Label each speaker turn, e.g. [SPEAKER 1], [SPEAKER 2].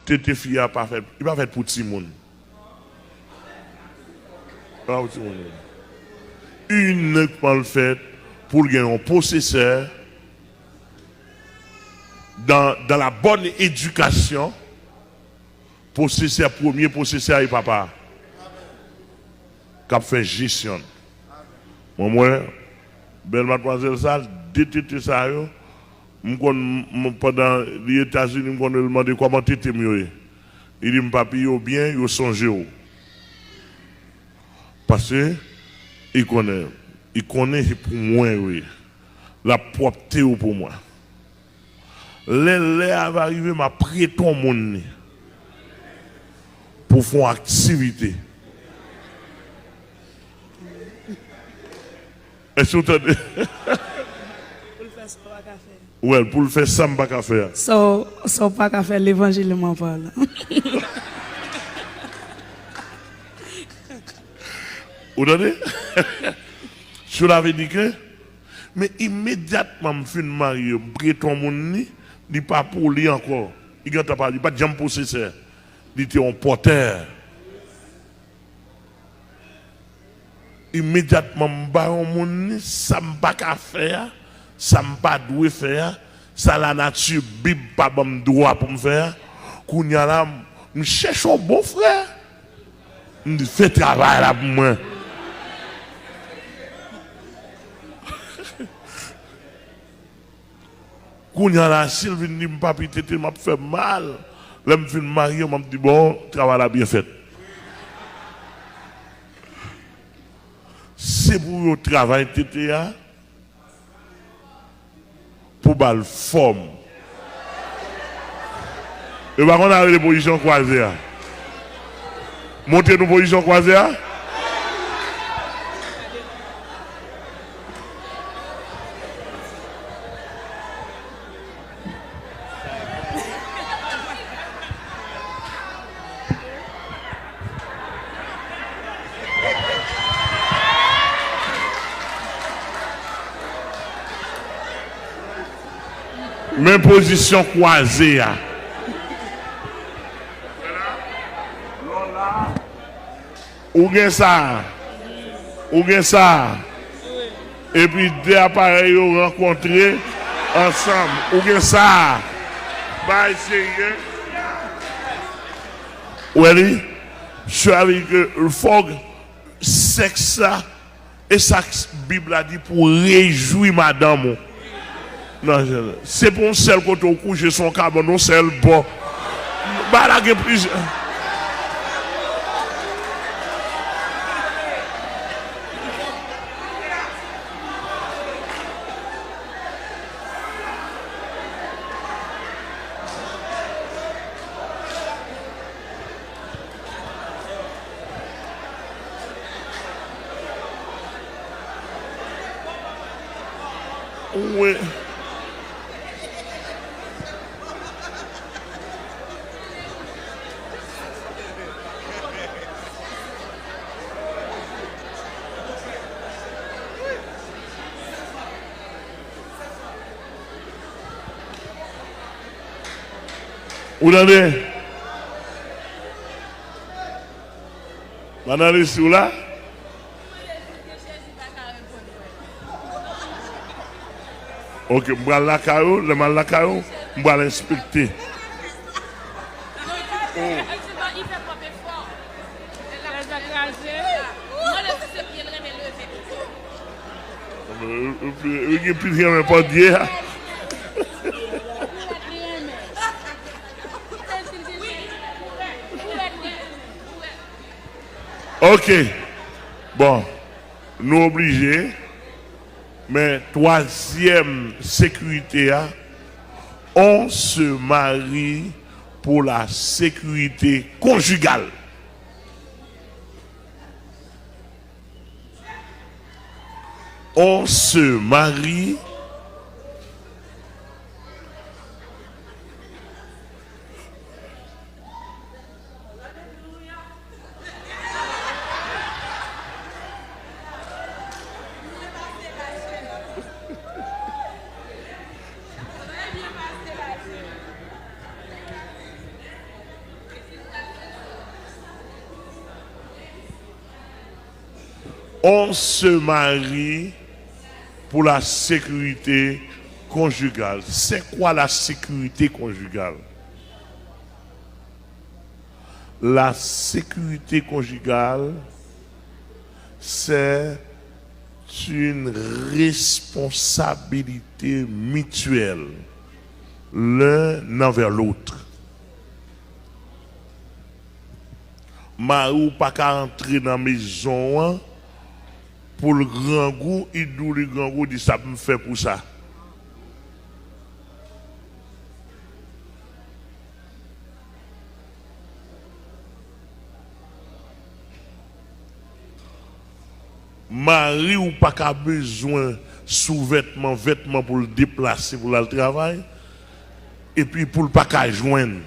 [SPEAKER 1] tété fille a pas fait, il pas fait pour tout le monde. Pas pour tout le monde. Uniquement le fait pour gagner un possesseur dans la bonne éducation, possesseur premier, possesseur et papa, qui a fait gestion. Moi, belle mademoiselle, ça, détecté ça, pendant les États-Unis, je me demandé comment tu étais mieux. Il dit, papi, bien, il songe. Parce que, il connaît pour moi, oui, la propreté pour moi. Les va arriver, m'a prêté au monde pour faire une activité. Est-ce que vous entendez? Oui, pour le faire, ça ne pas faire.
[SPEAKER 2] So pas faire l'évangile, m'en parle.
[SPEAKER 1] Vous entendez? Je l'avais dit que, mais immédiatement, je suis marié, breton mon ni, il pas pour lui encore. Il n'a pas de jambe possesseur. Il était un porteur. Immédiatement, je ça ne pas faire, ça ne pas doué faire, ça la nature Bible pas bon droit pour me faire. Quand y a là, je cherche un bon frère. Je fais travail là pour moi. Quand y a là, Sylvie dit papi tété m'a fait mal. Là me fin marié, m'a dit bon, travail là bien fait. C'est pour le travail TTA pour bal forme. Et par contre, on a les positions croisées. Montez nos positions croisées. Même position croisée. Ou bien ça. Ou bien ça. Et puis deux appareils rencontrés ensemble. Ou bien ça. Bah, sérieux. Oui, je suis avec le fog, sexe ça. Et ça, la Bible a dit pour réjouir madame. Non, c'est pour un seul côté au coucher son cabane, non seul bon. Bah là, il y a plusieurs. Oui. Vous l'avez? Madame est là? Ok, je vais la caillou, je vais la caillou, je vais l'inspecter. Il n'y a plus rien à pas dire. Ok. Bon, nous obligés. Mais troisième sécurité, on se marie pour la sécurité conjugale. On se marie On se marie pour la sécurité conjugale. C'est quoi la sécurité conjugale? La sécurité conjugale, c'est une responsabilité mutuelle l'un envers l'autre. Marou pas qu'à entrer dans la maison pour le grand goût, il dit le grand goût dit ça me fait pour ça. Mari ou pas qu'à besoin sous-vêtements, vêtements pour le déplacer pour le travail, et puis pour le pas qu'à joindre.